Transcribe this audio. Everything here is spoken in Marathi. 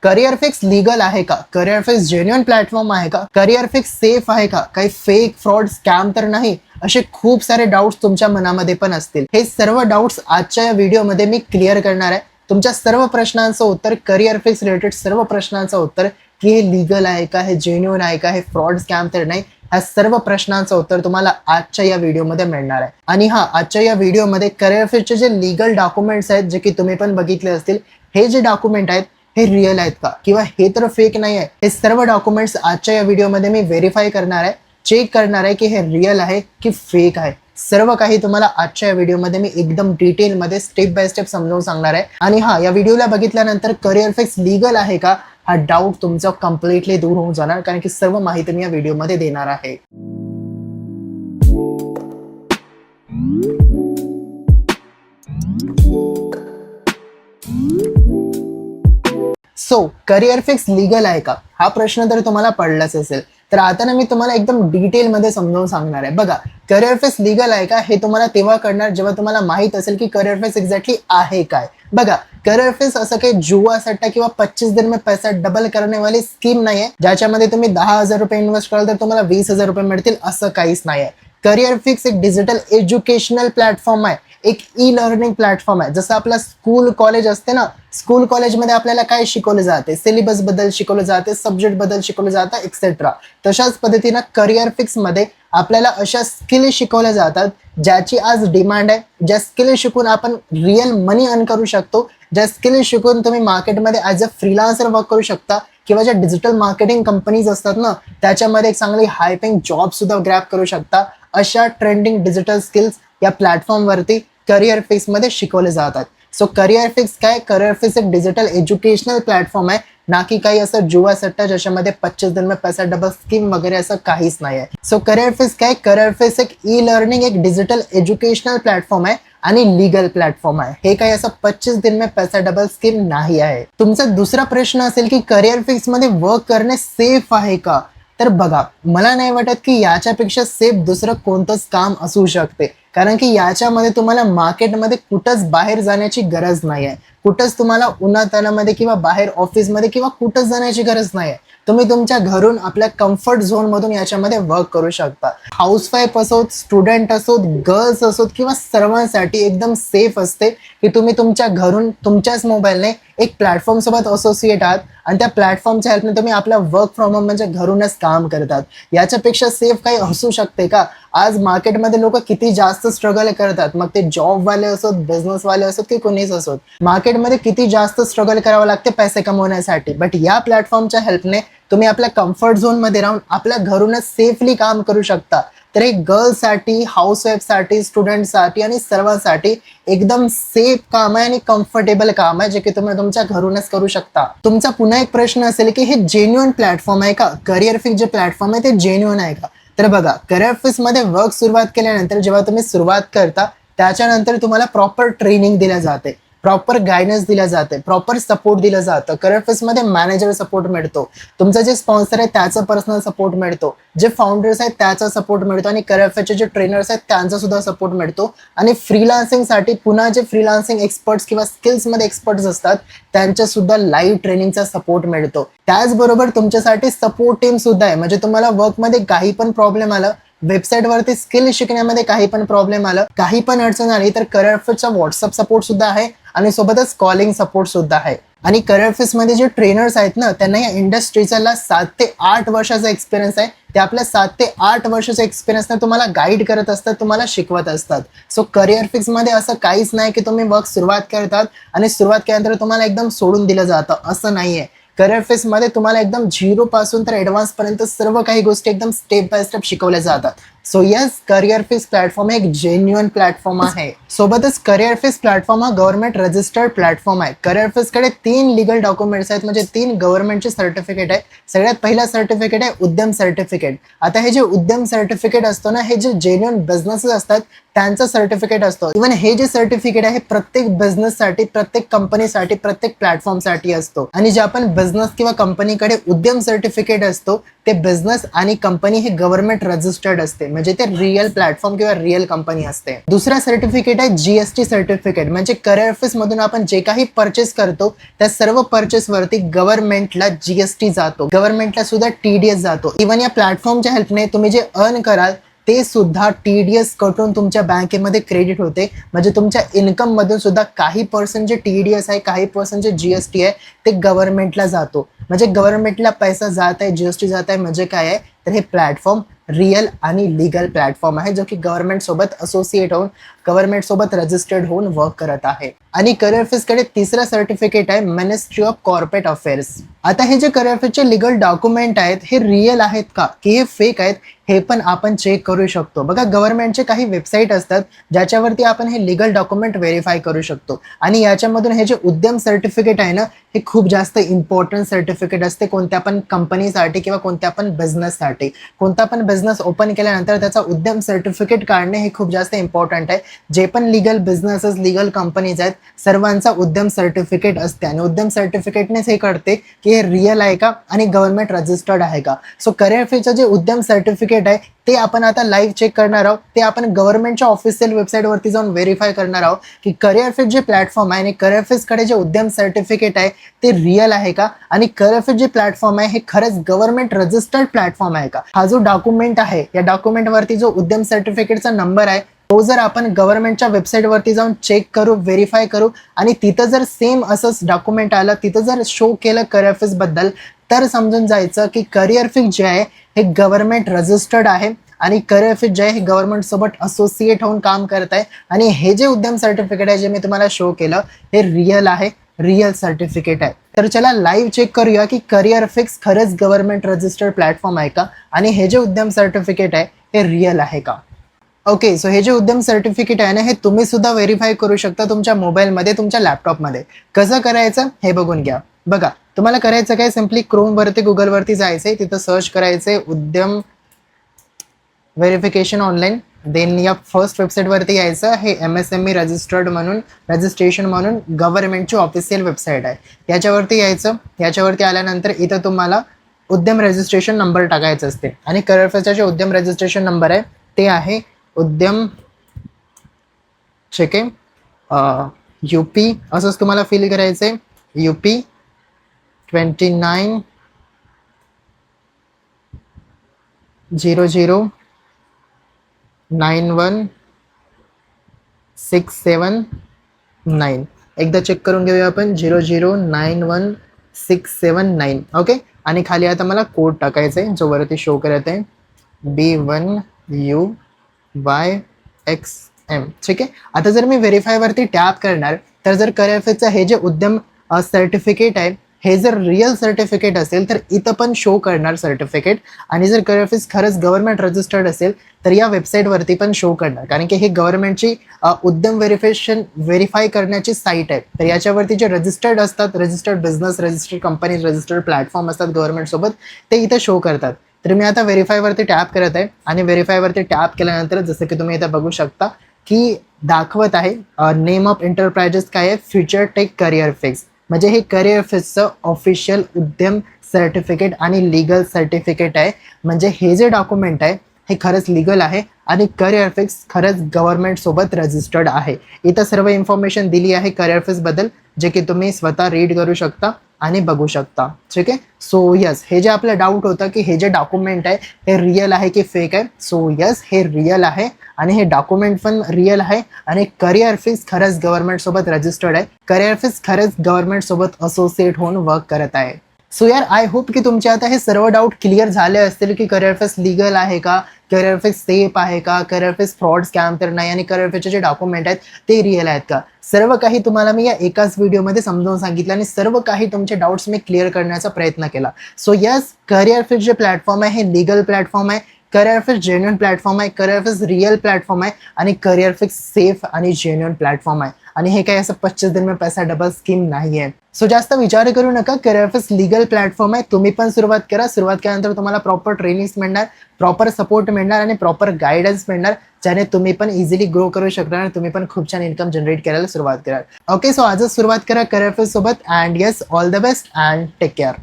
करिअर फिक्स लीगल आहे का? करिअर फिक्स जेन्युइन प्लॅटफॉर्म आहे का? करिअर फिक्स सेफ आहे का? काही फेक फ्रॉड स्कॅम तर नाही? असे खूप सारे डाऊट्स तुमच्या मनामध्ये पण असतील. हे सर्व डाऊट्स आजच्या या व्हिडिओमध्ये मी क्लिअर करणार आहे. तुमच्या सर्व प्रश्नांचं उत्तर, करिअर फिक्स रिलेटेड सर्व प्रश्नांचं उत्तर, की हे लीगल आहे का, हे जेन्युइन आहे का, हे फ्रॉड स्कॅम तर नाही, ह्या सर्व प्रश्नांचं उत्तर तुम्हाला आजच्या या व्हिडिओमध्ये मिळणार आहे. आणि आजच्या या व्हिडिओमध्ये करिअर फिक्सचे जे लीगल डॉक्युमेंट्स आहेत, जे की तुम्ही पण बघितले असतील, हे जे डॉक्युमेंट आहेत हे रिअल आहेत का किंवा हे तर फेक नाही आहे, हे सर्व डॉक्युमेंट्स आजच्या या व्हिडिओमध्ये मी व्हेरीफाय करणार आहे, चेक करणार आहे की हे रिअल आहे की फेक आहे. सर्व काही तुम्हाला आजच्या या व्हिडिओमध्ये मी एकदम डिटेलमध्ये स्टेप बाय स्टेप समजावून सांगणार आहे. आणि या व्हिडिओला बघितल्यानंतर करिअर फिक्स लीगल आहे का हा डाऊट तुमचा कम्प्लिटली दूर होऊन जाणार, कारण की सर्व माहिती मी या व्हिडिओमध्ये देणार आहे. सो करिअर फिक्स लीगल आहे का हा प्रश्न तर तुम्हाला पडलाच असेल. तर आता ना मी तुम्हाला एकदम डिटेलमध्ये समजावून सांगणार आहे. बघा, करिअर फिक्स लीगल आहे का हे तुम्हाला तेव्हा कळणार जेव्हा तुम्हाला माहित असेल की करिअर फिक्स एक्झॅक्टली आहे काय. बघा, करिअर फिक्स असं काही जुआ सट्टा किंवा 25 दिन में पैसा डबल करने वाली स्कीम नाही आहे, ज्याच्यामध्ये तुम्ही 10,000 रुपये इन्व्हेस्ट कराल तर तुम्हाला 20,000 रुपये मिळतील, असं काहीच नाही आहे. करिअर फिक्स एक डिजिटल एज्युकेशनल प्लॅटफॉर्म आहे, एक ई लर्निंग प्लॅटफॉर्म आहे. जसं आपला स्कूल कॉलेज असते ना, स्कूल कॉलेजमध्ये आपल्याला काय शिकवलं जाते, सिलेबस बद्दल शिकवलं जाते, सब्जेक्ट बद्दल शिकवलं जातं एक्सेट्रा. तशाच पद्धतीनं करिअर फिक्स मध्ये आपल्याला अशा स्किल शिकवल्या जातात ज्याची आज डिमांड आहे, ज्या स्किल शिकून आपण रिअल मनी अर्न करू शकतो, ज्या स्किल शिकून तुम्ही मार्केटमध्ये ॲज अ फ्रीलान्सर वर्क करू शकता, किंवा ज्या डिजिटल मार्केटिंग कंपनीज असतात ना त्याच्यामध्ये एक चांगली हाय पेइंग जॉब सुद्धा ग्रॅब करू शकता. अशा ट्रेंडिंग डिजिटल स्किल्स या प्लॅटफॉर्मवरती करिअर फिक्स मध्ये शिकवले जातात. सो करिअर फिक्स काय? करिअर फिक्स एक डिजिटल एज्युकेशनल प्लॅटफॉर्म आहे, ना की काही असं जुआ सट्टा ज्याच्यामध्ये 25 दिन में पैसा डबल स्कीम वगैरे असं काहीच नाही आहे. सो करिअर फिक्स काय? करिअर फिक्स एक ई लर्निंग, एक डिजिटल एज्युकेशनल प्लॅटफॉर्म आहे आणि लीगल प्लॅटफॉर्म आहे. हे काही असं 25 दिन में पैसा डबल स्कीम नाही आहे. तुमचा दुसरा प्रश्न असेल की करिअर फिक्स मध्ये वर्क करणे सेफ आहे का? तर बघा, मला नाही वाटत की याच्यापेक्षा सेफ दुसरं कोणतंच काम असू शकते, कारण की याच्यामध्ये तुम्हाला मार्केटमध्ये कुठंच बाहेर जाण्याची गरज नाही आहे. कुठंच तुम्हाला उन्हातानामध्ये किंवा बाहेर ऑफिसमध्ये किंवा कुठंच जाण्याची गरज नाही आहे. तुम्ही तुमच्या घरून आपल्या कम्फर्ट झोन मधून याच्यामध्ये वर्क करू शकता. हाऊसवाईफ असोत, स्टुडंट असोत, गर्ल्स असोत किंवा सर्वांसाठी एकदम सेफ असते की तुम्ही तुमच्या घरून तुमच्याच मोबाईलने एक प्लॅटफॉर्म सोबत असोसिएट आहात आणि त्या प्लॅटफॉर्मच्या हेल्पने तुम्ही आपल्या वर्क फ्रॉम होम म्हणजे घरूनच काम करतात. याच्यापेक्षा सेफ काही असू शकते का? आज मार्केटमध्ये लोक किती जास्त स्ट्रगल करतात, मग ते जॉबवाले असोत, बिझनेसवाले असोत की कोणीच असोत, मार्केटमध्ये किती जास्त स्ट्रगल करावं लागते पैसे कमवण्यासाठी. बट या प्लॅटफॉर्मच्या हेल्पने तुम्ही आपल्या कम्फर्ट झोनमध्ये राहून आपल्या घरूनच सेफली काम करू शकता. तर हे गर्ल्ससाठी, हाऊसवाईफसाठी, स्टुडंटसाठी आणि सर्वांसाठी एकदम सेफ काम आहे आणि कम्फर्टेबल काम आहे, जे की तुम्ही तुमच्या घरूनच करू शकता. तुमचा पुन्हा एक प्रश्न असेल की हे जेन्युइन प्लॅटफॉर्म आहे का? करिअर फिक्स जे प्लॅटफॉर्म आहे ते जेन्युइन आहे का? तर बघा, करिअर फिक्स मध्ये वर्क सुरुवात केल्यानंतर जेव्हा तुम्ही सुरुवात करता त्याच्यानंतर तुम्हाला प्रॉपर ट्रेनिंग दिल्या जाते, प्रॉपर गायडन्स दिल्या जाते, प्रॉपर सपोर्ट दिलं जातं. करिअर फिक्स मध्ये मॅनेजर सपोर्ट मिळतो, तुमचं जे स्पॉन्सर आहे त्याचं पर्सनल सपोर्ट मिळतो, जे फाउंडर्स आहेत त्याचा सपोर्ट मिळतो आणि करिअर फिक्सचे जे ट्रेनर्स आहेत त्यांचा सुद्धा सपोर्ट मिळतो. आणि फ्रीलान्सिंगसाठी पुन्हा जे फ्रीलान्सिंग एक्सपर्ट्स किंवा स्किल्समध्ये एक्सपर्ट्स असतात त्यांच्या सुद्धा लाईव्ह ट्रेनिंगचा सपोर्ट मिळतो. त्याचबरोबर तुमच्यासाठी सपोर्ट टीम सुद्धा आहे, म्हणजे तुम्हाला वर्कमध्ये काही पण प्रॉब्लेम आलं, वेबसाईटवरती स्किल शिकण्यामध्ये काही पण प्रॉब्लेम आलं, काही पण अडचण आली तर करिअर फिक्सचा व्हॉट्सअप सपोर्ट सुद्धा आहे आणि सोबतच कॉलिंग सपोर्ट सुद्धा आहे. आणि करिअर फिक्स मध्ये जे ट्रेनर्स आहेत ना त्यांना या इंडस्ट्रीचा 7 ते 8 वर्षाचा एक्सपिरियन्स आहे. ते आपल्या 7 ते 8 वर्षाच्या एक्सपिरियन्सने तुम्हाला गाईड करत असतात, तुम्हाला शिकवत असतात. सो करिअर फिक्स मध्ये असं काहीच नाही की तुम्ही वर्क सुरुवात करतात आणि सुरुवात केल्यानंतर तुम्हाला एकदम सोडून दिलं जातं, असं नाहीये. करिअर फिक्स मध्ये तुम्हाला एकदम 0 पासून तर ॲडव्हान्स पर्यंत सर्व काही गोष्टी एकदम स्टेप बाय स्टेप शिकवल्या जातात. So yes, career fix platform एक जेन्युइन प्लॅटफॉर्म आहे. सोबतच करिअर फिक्स प्लॅटफॉर्म हा गव्हर्नमेंट रजिस्टर्ड प्लॅटफॉर्म आहे. करिअर फिक्स कडे 3 लीगल डॉक्युमेंट्स आहेत, म्हणजे 3 गव्हर्नमेंटचे सर्टिफिकेट आहे. सगळ्यात पहिला सर्टिफिकेट आहे उद्यम सर्टिफिकेट. आता हे जे उद्यम सर्टिफिकेट असतो ना, हे जे जेन्युइन बिझनेसेस असतात त्यांचं सर्टिफिकेट असतो. इव्हन हे जे सर्टिफिकेट आहे प्रत्येक बिझनेससाठी, प्रत्येक कंपनीसाठी, प्रत्येक प्लॅटफॉर्मसाठी असतो. आणि जे आपण बिझनेस किंवा कंपनीकडे उद्यम सर्टिफिकेट असतो ते बिझनेस आणि कंपनी हे गव्हर्नमेंट रजिस्टर्ड असते, म्हणजे ते रिअल प्लॅटफॉर्म किंवा रिअल कंपनी असते. दुसरा सर्टिफिकेट आहे जीएसटी सर्टिफिकेट, म्हणजे करिअर फेस मधून आपण जे काही परचेस करतो त्या सर्व परचेस वरती गव्हर्नमेंटला जीएसटी जातो, गव्हर्नमेंटला सुद्धा टीडीएस जातो. इव्हन या प्लॅटफॉर्मच्या हेल्पने तुम्ही जे अर्न कराल ते सुद्धा टीडीएस कटून तुमच्या बँकेमध्ये क्रेडिट होते, म्हणजे तुमच्या इन्कम मधून सुद्धा काही पर्सेंट जे टीडीएस आहे, काही पर्सेंट जे जीएसटी आहे ते गव्हर्नमेंटला जातो. म्हणजे गव्हर्नमेंटला पैसा जात आहे, जीएसटी जात आहे, म्हणजे काय आहे तर हे प्लॅटफॉर्म रिअल आणि लीगल प्लॅटफॉर्म आहे, जो की गव्हर्नमेंट सोबत असोसिएट होऊन गव्हर्नमेंट सोबत रजिस्टर्ड होऊन वर्क करत आहे. आणि करिअर फेस कडे तिसरा सर्टिफिकेट आहे मिनिस्ट्री ऑफ कॉर्पोरेट अफेअर्स. आता हे जे करिअर फेसचे लीगल डॉक्युमेंट आहेत हे रिअल आहेत का की हे फेक आहेत हे पण आपण चेक करू शकतो. बघा, गव्हर्नमेंटचे काही वेबसाईट असतात ज्याच्यावरती आपण हे लीगल डॉक्युमेंट व्हेरीफाय करू शकतो. आणि याच्यामधून हे जे उद्यम सर्टिफिकेट आहे ना, हे खूप जास्त इम्पॉर्टंट सर्टिफिकेट असते कोणत्या पण कंपनीसाठी किंवा कोणत्या पण बिझनेससाठी. कोणता पण बिझनेस ओपन केल्यानंतर त्याचा उद्यम सर्टिफिकेट काढणे हे खूप जास्त इम्पॉर्टंट आहे. जे पण लीगल बिझनेसेस, लीगल कंपनीज आहेत सर्वांचा उद्यम सर्टिफिकेट असते आणि उद्यम सर्टिफिकेटनेच हे कळते की हे रिअल आहे का आणि गव्हर्नमेंट रजिस्टर्ड आहे का. सो करिअर फेसचं जे उद्यम सर्टिफिकेट आहे ते आपण आता लाईव्ह चेक करणार आहोत. ते आपण गव्हर्नमेंटच्या ऑफिशियल वेबसाईटवरती जाऊन व्हेरीफाय करणार आहोत की करिअर फेस जे प्लॅटफॉर्म आहे आणि करिअर फेसकडे जे उद्यम सर्टिफिकेट आहे ते रिअल आहे का आणि करिअर फेस जे प्लॅटफॉर्म आहे हे खरंच गव्हर्नमेंट रजिस्टर्ड प्लॅटफॉर्म आहे का. हा जो डॉक्युमेंट आहे या डॉक्युमेंटवरती जो उद्यम सर्टिफिकेटचा नंबर आहे तो जर आपण गव्हर्नमेंटच्या वेबसाईटवरती जाऊन चेक करू, व्हेरीफाय करू आणि तिथं जर सेम असंच डॉक्युमेंट आलं, तिथं जर शो केलं करिअर फेस बद्दल, तर समजून जायचं की करिअर फेस जे आहे हे गव्हर्नमेंट रजिस्टर्ड आहे आणि करिअर फेस जे आहे हे गव्हर्नमेंट सोबत असोसिएट होऊन काम करत आहे. आणि हे जे उद्यम सर्टिफिकेट आहे जे मी तुम्हाला शो केलं हे रिअल आहे, रिअल सर्टिफिकेट आहे. तर चला लाईव्ह चेक करूया की करिअर फेस खरंच गव्हर्नमेंट रजिस्टर्ड प्लॅटफॉर्म आहे का आणि हे जे उद्यम सर्टिफिकेट आहे हे रिअल आहे का. ओके, सो हे जे उद्यम सर्टिफिकेट आहे ना हे तुम्ही सुद्धा व्हेरीफाय करू शकता तुमच्या मोबाईलमध्ये, तुमच्या लॅपटॉपमध्ये. कसं करायचं हे बघून घ्या. बघा, तुम्हाला करायचं काय, सिम्पली क्रोमवरती, गुगलवरती जायचंय, तिथं सर्च करायचंय उद्यम व्हेरिफिकेशन ऑनलाईन. देन या फर्स्ट वेबसाईटवरती यायचं. हे MSME रजिस्टर्ड म्हणून, रजिस्ट्रेशन म्हणून गव्हर्नमेंटची ऑफिशियल वेबसाईट आहे. याच्यावरती यायचं. याच्यावरती आल्यानंतर इथं तुम्हाला उद्यम रजिस्ट्रेशन नंबर टाकायचं असते आणि करिअर फेसचा जे उद्यम रजिस्ट्रेशन नंबर आहे ते आहे उद्यम ठीक आहे UP असंच तुम्हाला फिल करायचंय. UP 29009167 एकदा चेक करून घेऊया आपण. 0091679. ओके, आणि खाली आता मला कोड टाकायचा आहे जो वरती शो करत आहे B1UYXM. ठीक आहे. आता जर मी व्हेरीफायवरती टॅप करणार तर जर करिअर फेसचं हे जे उद्यम सर्टिफिकेट आहे हे जर रिअल सर्टिफिकेट असेल तर इथं पण शो करणार सर्टिफिकेट. आणि जर करिअर फेस खरंच गव्हर्नमेंट रजिस्टर्ड असेल तर या वेबसाईटवरती पण शो करणार, कारण की हे गव्हर्नमेंटची उद्यम व्हेरीफाय करण्याची साईट आहे. तर याच्यावरती जे रजिस्टर्ड असतात, registered business, registered company, registered platform असतात गव्हर्नमेंट सोबत, ते इथं शो करतात. तर मी आता व्हेरीफायवरती टॅप करत आहे आणि व्हेरीफायवरती टॅप केल्यानंतर जसं की तुम्ही इथं बघू शकता की दाखवत आहे नेम ऑफ एंटरप्राइजेस काय आहे, फ्युचर टेक करिअर फेस. म्हणजे हे करिअर फेसचं ऑफिशियल उद्यम सर्टिफिकेट आणि लीगल सर्टिफिकेट आहे. म्हणजे हे जे डॉक्युमेंट आहे हे खरंच लीगल आहे आणि करिअर फेस खरंच गव्हर्नमेंट सोबत रजिस्टर्ड आहे. इथं सर्व इन्फॉर्मेशन दिली आहे करिअर फेस बद्दल, जे की तुम्ही स्वतः रीड करू शकता आणि बघू शकता. ठीक आहे. सो यस, हे जे आपलं डाऊट होतं की हे जे डॉक्युमेंट आहे हे रिअल आहे की फेक आहे, सो यस हे रिअल आहे आणि हे डॉक्युमेंट पण रिअल आहे आणि करिअर फेस खरंच गव्हर्नमेंट सोबत रजिस्टर्ड आहे. करिअर फेस खरंच गव्हर्नमेंट सोबत असोसिएट होऊन वर्क करत आहे. सो यार, आय होप की तुमचे आता हे सर्व डाऊट क्लिअर झाले असतील की करिअर फेस लीगल आहे का, करिअर फेस सेफ आहे का, करिअर फेस फ्रॉड स्कॅम तर नाही आणि करिअर फेसचे जे डॉक्युमेंट आहेत ते रिअल आहेत का. सर्व काही तुम्हाला मी या एकाच व्हिडिओमध्ये समजावून सांगितलं आणि सर्व काही तुमचे डाऊट्स मी क्लिअर करण्याचा प्रयत्न केला. सो यस, करिअर फेस जे प्लॅटफॉर्म आहे हे लीगल प्लॅटफॉर्म आहे. करिअर फेस जेन्युइन प्लॅटफॉर्म आहे. करिअर फेस रिअल प्लॅटफॉर्म आहे आणि करिअर फेस सेफ आणि जेन्युइन प्लॅटफॉर्म आहे. आणि हे काही असं 25 दिन में पैसा डबल स्कीम नाही आहे. सो जास्त विचार करू नका. करिअर फेस लीगल प्लॅटफॉर्म आहे. तुम्ही पण सुरुवात करा. सुरुवात केल्यानंतर तुम्हाला प्रॉपर ट्रेनिंग्स मिळणार, प्रॉपर सपोर्ट मिळणार आणि प्रॉपर गायडन्स मिळणार, ज्याने तुम्ही पण इझिली ग्रो करू शकणार आणि तुम्ही पण खूप छान इन्कम जनरेट करायला सुरुवात कराल. ओके, सो आजच सुरुवात करा करिअर फेस सोबत. And yes, all the best and take care.